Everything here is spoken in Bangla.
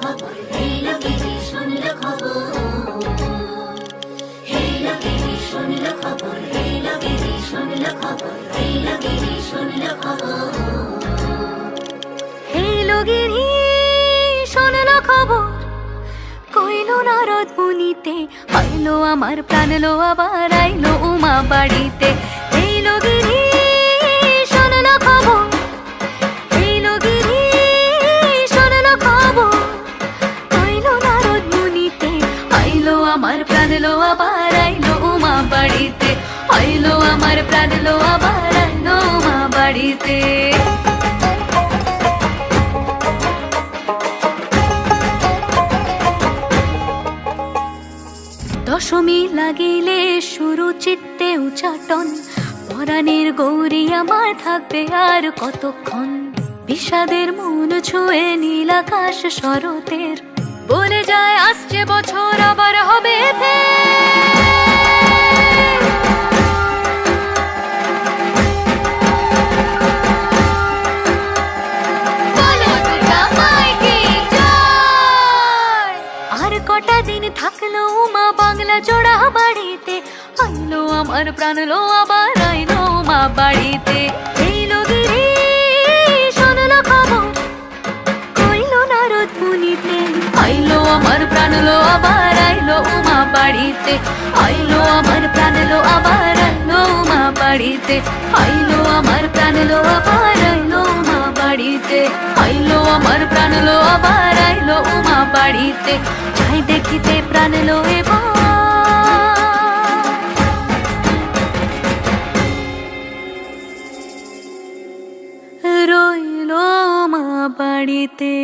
খবর, হেলো গিরি শুনলো খবর, হেলো গিরি শুনলো খবর, হেলো গিরি শুনলো খবর, হেলো গিরি শুনলো খবর, হেলো গিরি শুনলো খবর। কইলো নারদ মুনিতে, আইলো আমার প্রাণ লো আবার আইলো উমা বাড়িতে। হেলো গিরি শুনলো খবর, হেলো গিরি শুনলো খবর। কইলো নারদ মুনিতে, আইলো আমার প্রাণ লো আবার আইলো উমা বাড়িতে। আইলো আমার প্রাণ লো আবার আইলো উমা বাড়িতে। দশমী লাগিলে শুরু চিত্তে উচাটন, পরাণের গৌরী আমার থাকবে আর কতক্ষণ। বিষাদের মন ছুঁয়ে নীল আকাশ শরতের, বলে যায় আসছে বছর আবার হবে আর কটা দিন থাকলো উমা বাংলা জোড়া বাড়িতে। আইলো আমার প্রাণ লো আবার আইলো উমা বাড়িতে। হেলো গিরি শুনলো খবর, কইলো নারদ মুনিতে, আইলো আমার প্রাণ লো আবার আইলো উমা বাড়িতে। আইলো আমার প্রাণ লো আবার আইলো উমা বাড়িতে। আইলো আমার প্রাণ লো আবার আইলো উমা বাড়িতে। আইলো আমার প্রাণ লো আবার আইলো উমা বাড়িতে। যাই দেখিতে প্রাণ লো এবার রইলো মা বাড়িতে।